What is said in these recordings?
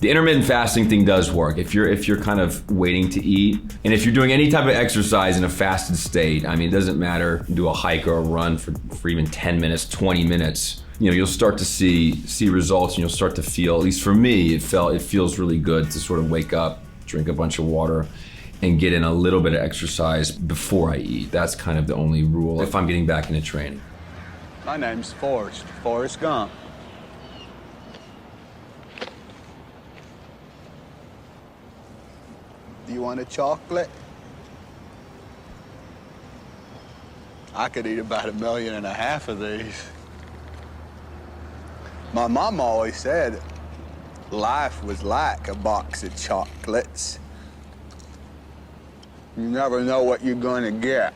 The intermittent fasting thing does work. If you're kind of waiting to eat, and if you're doing any type of exercise in a fasted state, I mean, it doesn't matter, do a hike or a run for even 10 minutes, 20 minutes, you know, you'll start to see results, and you'll start to feel, at least for me, it feels really good to sort of wake up, drink a bunch of water, and get in a little bit of exercise before I eat. That's kind of the only rule if I'm getting back into training. My name's Forrest Gump. Do you want a chocolate? I could eat about 1.5 million of these. My mom always said life was like a box of chocolates. You never know what you're gonna get.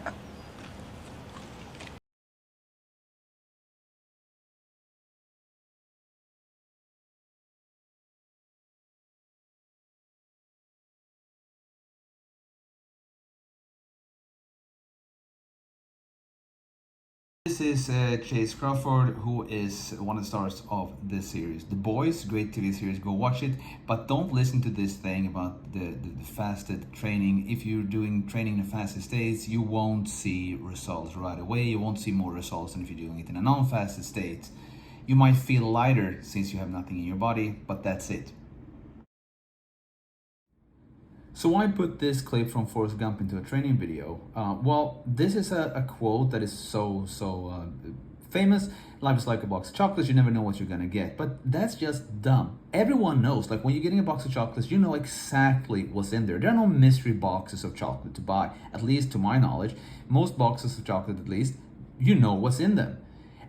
This is Chase Crawford, who is one of the stars of this series, The Boys. Great TV series, go watch it. But don't listen to this thing about the fasted training. If you're doing training in a fasted state, you won't see results right away. You won't see more results than if you're doing it in a non-fasted state. You might feel lighter since you have nothing in your body, but that's it. So why put this clip from Forrest Gump into a training video? Well, this is a quote that is so famous. Life is like a box of chocolates, you never know what you're gonna get. But that's just dumb. Everyone knows, like when you're getting a box of chocolates, you know exactly what's in there. There are no mystery boxes of chocolate to buy, at least to my knowledge. Most boxes of chocolate, at least, you know what's in them.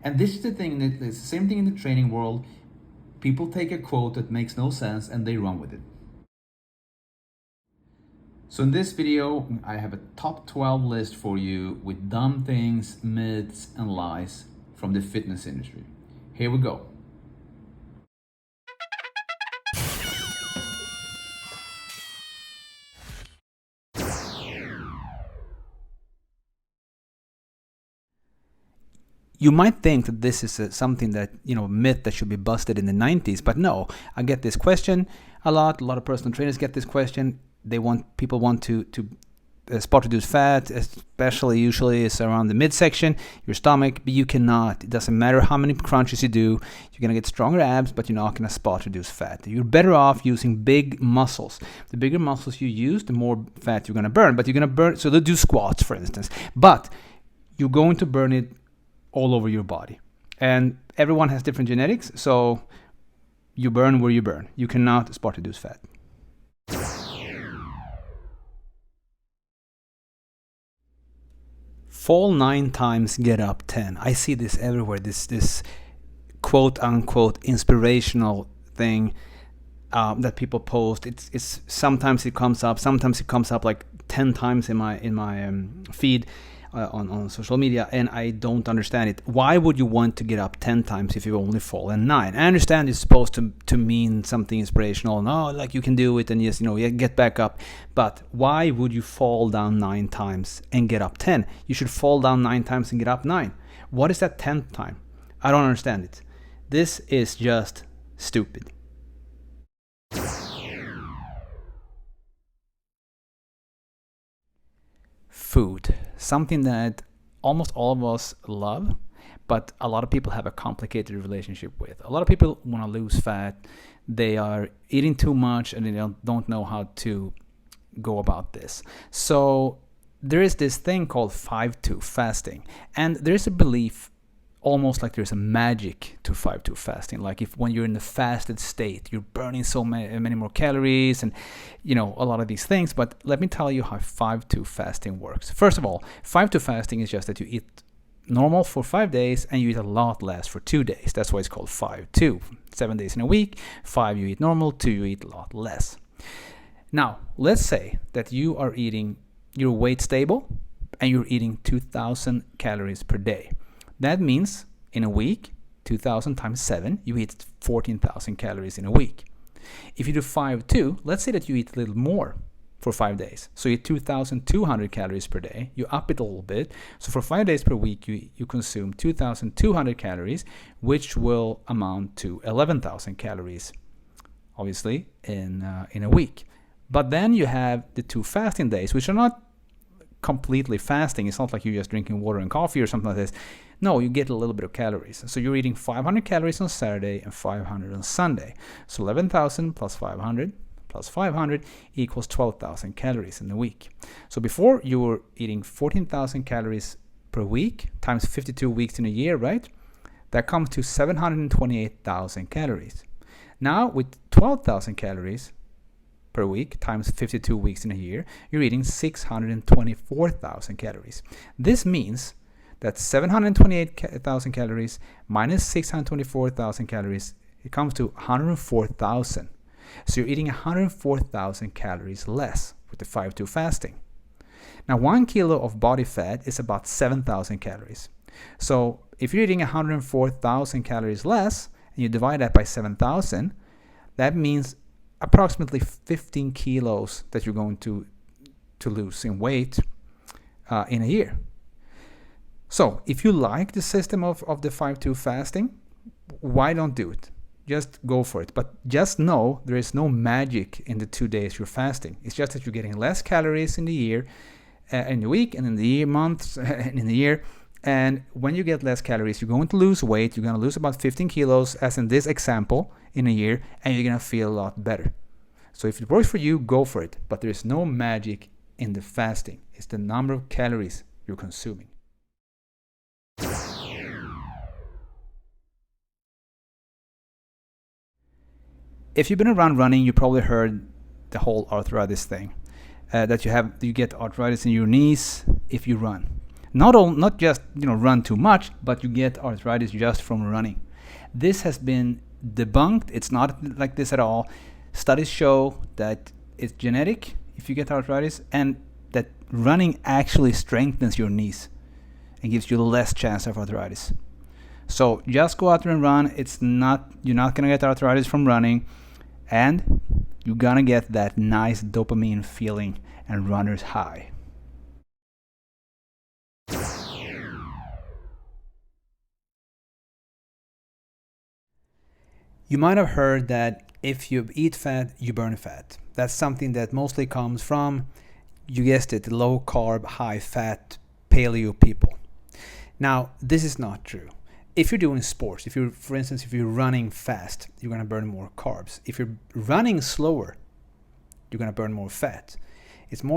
And this is the thing, it's the same thing in the training world. People take a quote that makes no sense and they run with it. So in this video, I have a top 12 list for you with dumb things, myths, and lies from the fitness industry. Here we go. You might think that this is something that, myth that should be busted in the 90s, but no, I get this question a lot of personal trainers get this question. People want to spot reduce fat, especially usually it's around the midsection, your stomach, but you cannot. It doesn't matter how many crunches you do, you're gonna get stronger abs, but you're not gonna spot reduce fat. You're better off using big muscles. The bigger muscles you use, the more fat you're gonna burn. But you're gonna burn, so they'll do squats, for instance, but you're going to burn it all over your body. And everyone has different genetics, so you burn where you burn. You cannot spot reduce fat. Fall 9 times, get up 10. I see this everywhere. This quote unquote inspirational thing that people post. It's sometimes it comes up like 10 times in my feed on social media, and I don't understand it. Why would you want to get up 10 times if you only fallen 9? I understand it's supposed to mean something inspirational. No, like you can do it and yes, get back up. But why would you fall down 9 times and get up 10? You should fall down 9 times and get up 9. What is that 10th time? I don't understand it. This is just stupid. Food, something that almost all of us love, but a lot of people have a complicated relationship with. A lot of people want to lose fat. They are eating too much and they don't know how to go about this. So there is this thing called 5-2 fasting, and there's a belief almost like there's a magic to 5-2 fasting. Like if when you're in the fasted state, you're burning so many more calories and a lot of these things. But let me tell you how 5-2 fasting works. First of all, 5-2 fasting is just that you eat normal for 5 days and you eat a lot less for 2 days. That's why it's called 5-2. 7 days in a week, 5 you eat normal, 2 you eat a lot less. Now, let's say that your weight stable and you're eating 2,000 calories per day. That means in a week, 2,000 times 7, you eat 14,000 calories in a week. If you do 5-2, let's say that you eat a little more for 5 days. So you eat 2,200 calories per day. You up it a little bit. So for 5 days per week, you consume 2,200 calories, which will amount to 11,000 calories obviously, in a week. But then you have the 2 fasting days, which are not completely fasting. It's not like you're just drinking water and coffee or something like this. No, you get a little bit of calories. So you're eating 500 calories on Saturday and 500 on Sunday. So 11,000 plus 500 plus 500 equals 12,000 calories in a week. So before you were eating 14,000 calories per week times 52 weeks in a year, right? That comes to 728,000 calories. Now with 12,000 calories per week times 52 weeks in a year, you're eating 624,000 calories. This means that 728,000 calories minus 624,000 calories, it comes to 104,000. So you're eating 104,000 calories less with the 5-2 fasting. Now 1 kilo of body fat is about 7,000 calories. So if you're eating 104,000 calories less and you divide that by 7,000, that means approximately 15 kilos that you're going to lose in weight in a year. So if you like the system of the 5-2 fasting, why don't do it? Just go for it. But just know there is no magic in the 2 days you're fasting. It's just that you're getting less calories in the year, in the week, and in the year, months, and in the year. And when you get less calories, you're going to lose weight. You're going to lose about 15 kilos, as in this example, in a year, and you're going to feel a lot better. So if it works for you, go for it. But there is no magic in the fasting. It's the number of calories you're consuming. If you've been around running, you probably heard the whole arthritis thing. That you get arthritis in your knees if you run. Not just run too much, but you get arthritis just from running. This has been debunked. It's not like this at all. Studies show that it's genetic if you get arthritis, and that running actually strengthens your knees and gives you less chance of arthritis. So just go out there and run. You're not gonna get arthritis from running, and you're gonna get that nice dopamine feeling and runner's high. You might have heard that if you eat fat, you burn fat. That's something that mostly comes from, you guessed it, low carb, high fat paleo people. Now, this is not true. If you're doing sports, for instance, if you're running fast, you're going to burn more carbs. If you're running slower, you're going to burn more fat.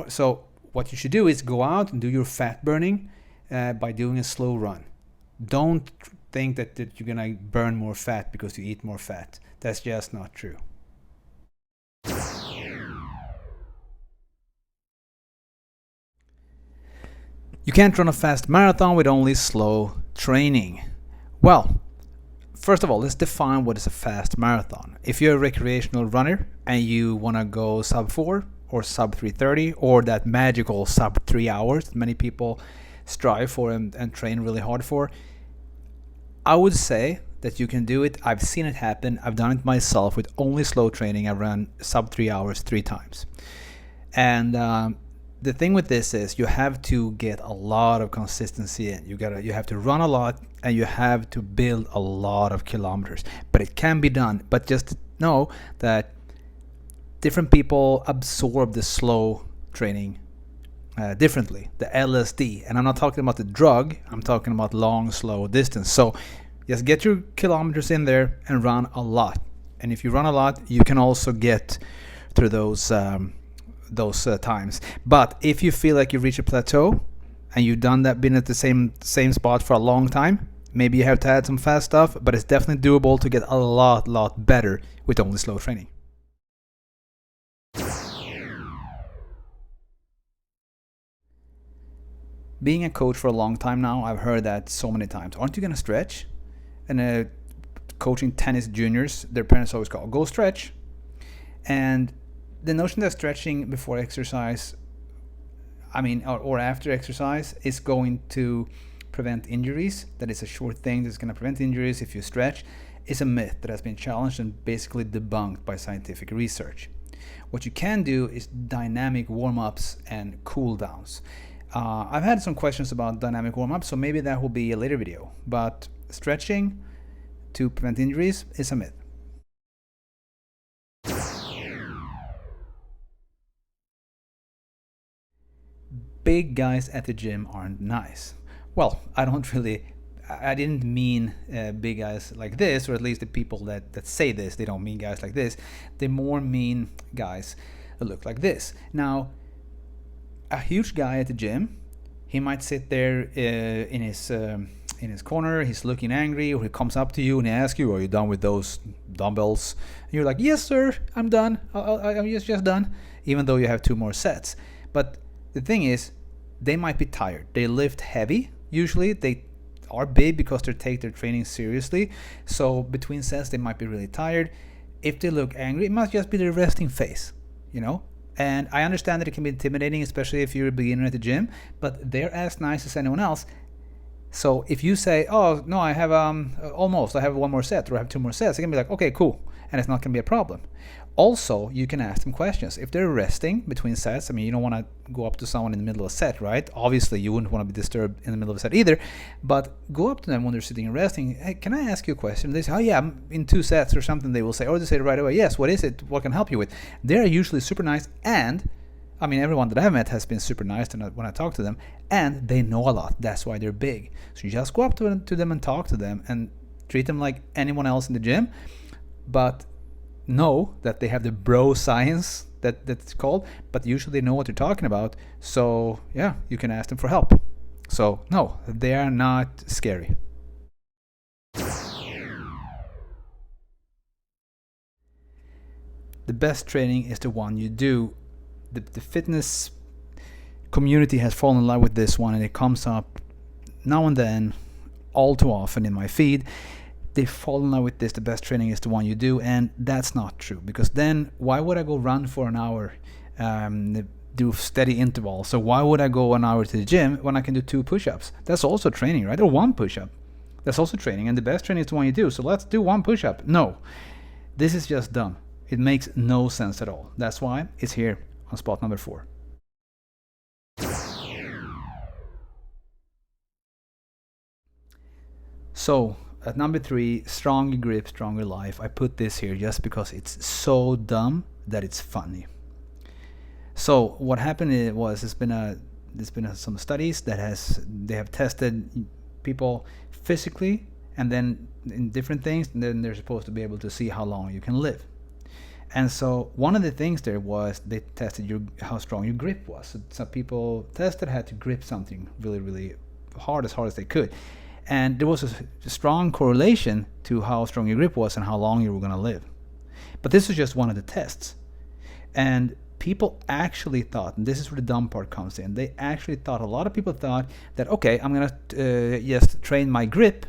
So what you should do is go out and do your fat burning by doing a slow run. Don't think that you're going to burn more fat because you eat more fat. That's just not true. You can't run a fast marathon with only slow training. Well, first of all, let's define what is a fast marathon. If you're a recreational runner and you want to go sub 4 or sub 3:30 or that magical sub 3 hours that many people strive for and train really hard for, I would say that you can do it. I've seen it happen. I've done it myself with only slow training. I ran sub 3 hours 3 times. And the thing with this is you have to get a lot of consistency in. You have to run a lot and you have to build a lot of kilometers. But it can be done. But just know that different people absorb the slow training differently, the LSD. And I'm not talking about the drug. I'm talking about long, slow distance. So just get your kilometers in there and run a lot. And if you run a lot, you can also get through those times. But if you feel like you've reached a plateau and you've been at the same spot for a long time, maybe you have to add some fast stuff, but it's definitely doable to get a lot better with only slow training. Being a coach for a long time now, I've heard that so many times. Aren't you going to stretch? And coaching tennis juniors, their parents always call, go stretch. And the notion that stretching before exercise, or after exercise, is going to prevent injuries, that it's a sure thing that's going to prevent injuries if you stretch, is a myth that has been challenged and basically debunked by scientific research. What you can do is dynamic warm-ups and cool-downs. I've had some questions about dynamic warm-ups, so maybe that will be a later video. But stretching to prevent injuries is a myth. big guys at the gym aren't nice. Well, I didn't mean big guys like this, or at least the people that say this, they don't mean guys like this. They more mean guys that look like this. Now, a huge guy at the gym, he might sit there in his corner, he's looking angry, or he comes up to you and he asks you, are you done with those dumbbells? And you're like, yes sir, I'm done, I'm just done, even though you have 2 more sets. But the thing is, they might be tired. They lift heavy. Usually they are big because they take their training seriously. So between sets they might be really tired. If they look angry, it must just be their resting face, And I understand that it can be intimidating, especially if you're a beginner at the gym, but they're as nice as anyone else. So if you say, oh no, I have I have 1 more set, or I have 2 more sets, they can be like, okay, cool, and it's not going to be a problem. Also, you can ask them questions. If they're resting between sets, you don't want to go up to someone in the middle of a set, right? Obviously, you wouldn't want to be disturbed in the middle of a set either, but go up to them when they're sitting and resting. Hey, can I ask you a question? They say, oh yeah, I'm in 2 sets or something, they will say, or they say right away, yes, what is it? What can I help you with? They're usually super nice, and everyone that I've met has been super nice when I talk to them, and they know a lot. That's why they're big. So you just go up to them and talk to them and treat them like anyone else in the gym, but know that they have the bro science that's called, but usually they know what they're talking about. So yeah, you can ask them for help. So no, they are not scary. The best training is the one you do. The fitness community has fallen in love with this one, and it comes up now and then, all too often in my feed. They fall in love with this, the best training is the one you do, and that's not true, because then why would I go run for an hour, do steady intervals? So why would I go an hour to the gym when I can do 2 push-ups? That's also training, right? Or 1 push-up. That's also training, and the best training is the one you do. So let's do 1 push-up. No, this is just dumb. It makes no sense at all. That's why it's here on spot number 4. So at number 3, stronger grip, stronger life. I put this here just because it's so dumb that it's funny. So what happened was there's been some studies they have tested people physically and then in different things, and then they're supposed to be able to see how long you can live. And so one of the things there was they tested how strong your grip was. So some people tested had to grip something really, really hard as they could. And there was a strong correlation to how strong your grip was and how long you were going to live. But this was just one of the tests. And people actually thought, and this is where the dumb part comes in, a lot of people thought that, okay, I'm going to just train my grip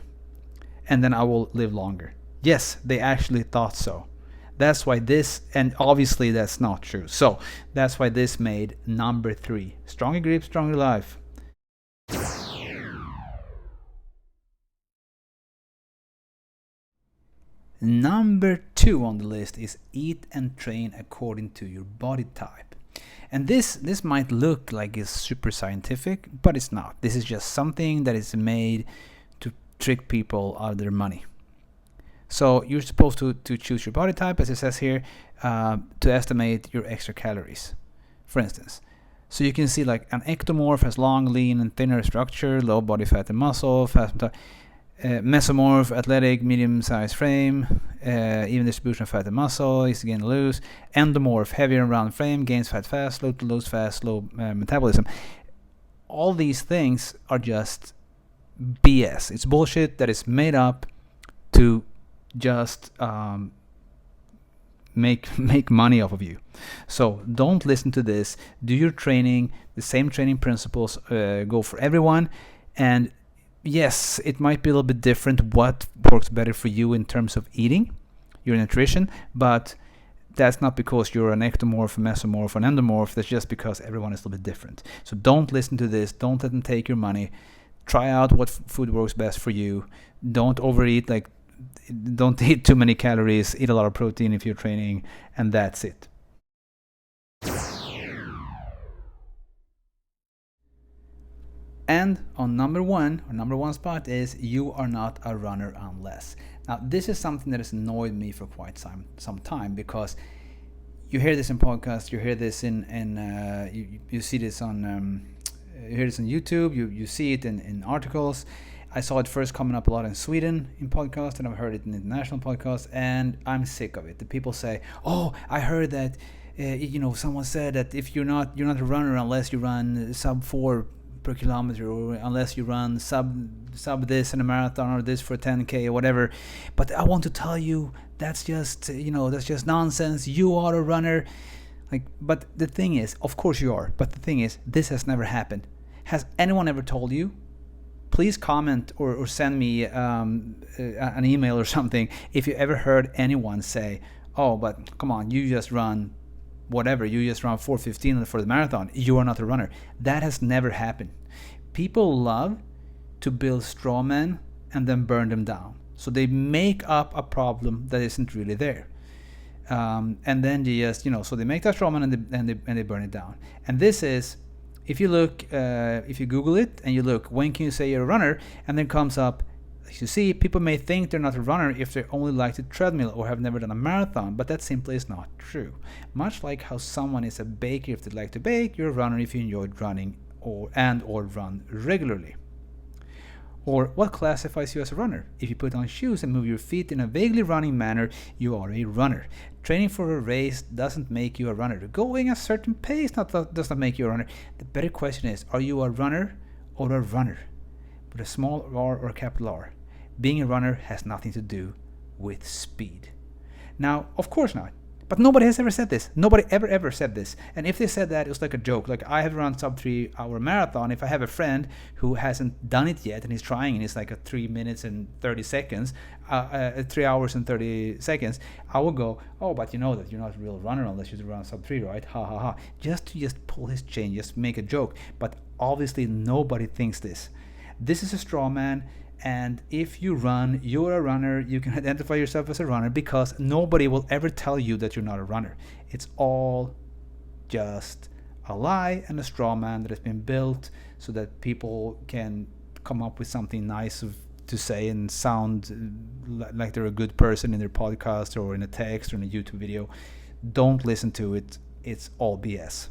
and then I will live longer. Yes, they actually thought so. That's why and obviously that's not true. So that's why this made number 3. Stronger grip, stronger life. Number 2 on the list is eat and train according to your body type. And this might look like it's super scientific, but it's not. This is just something that is made to trick people out of their money. So you're supposed to choose your body type, as it says here, to estimate your extra calories, for instance. So you can see like an ectomorph has long, lean, and thinner structure, low body fat and muscle, mesomorph, athletic, medium-sized frame, even distribution of fat and muscle, easy to gain and lose. Endomorph, heavier and round frame, gains fat fast, slow to lose fast, slow metabolism. All these things are just BS. It's bullshit that is made up to just make money off of you. So don't listen to this. Do your training. The same training principles go for everyone. And yes, it might be a little bit different what works better for you in terms of eating, your nutrition, but that's not because you're an ectomorph, a mesomorph, an endomorph. That's just because everyone is a little bit different. So don't listen to this. Don't let them take your money. Try out what food works best for you. Don't overeat. Don't eat too many calories. Eat a lot of protein if you're training, and that's it. And on number 1 spot is you are not a runner unless. Now this is something that has annoyed me for quite some time, because you hear this in podcasts, you hear this in you see this on hear this on YouTube. You see it in articles. I saw it first coming up a lot in Sweden in podcasts, and I've heard it in international podcasts, and I'm sick of it. The people say, "Oh, I heard that, someone said that if you're not a runner unless you run sub 4 per kilometer, or unless you run sub this in a marathon, or this for 10K or whatever." But I want to tell you, that's just nonsense. You are a runner. But the thing is, of course you are. But the thing is, this has never happened. Has anyone ever told you? Please comment or send me an email or something if you ever heard anyone say, "Oh, but come on, you just run whatever, you just run 4:15 for the marathon, you are not a runner." That has never happened. People love to build straw men and then burn them down. So they make up a problem that isn't really there. And then they just, so they make that straw man and they burn it down. And this is, if you look, if you Google it and you look, when can you say you're a runner? And then comes up, as you see, people may think they're not a runner if they only like to treadmill or have never done a marathon, but that simply is not true. Much like how someone is a baker if they like to bake, you're a runner if you enjoyed running or run regularly. Or what classifies you as a runner? If you put on shoes and move your feet in a vaguely running manner, you are a runner. Training for a race doesn't make you a runner. Going a certain pace does not make you a runner. The better question is, are you a runner or a runner? With a small r or a capital R. Being a runner has nothing to do with speed. Now, of course not. But nobody has ever said this. Nobody ever said this. And if they said that, it was like a joke. Like, I have run sub 3 hour marathon. If I have a friend who hasn't done it yet and he's trying and it's like a 3 minutes and 30 seconds, 3 hours and 30 seconds, I will go, "Oh, but you know that you're not a real runner unless you run sub 3, right? Ha ha ha." Just to pull his chain, just make a joke. But obviously nobody thinks this. This is a straw man. And if you run, you're a runner. You can identify yourself as a runner because nobody will ever tell you that you're not a runner. It's all just a lie and a straw man that has been built so that people can come up with something nice to say and sound like they're a good person in their podcast or in a text or in a YouTube video. Don't listen to it. It's all BS.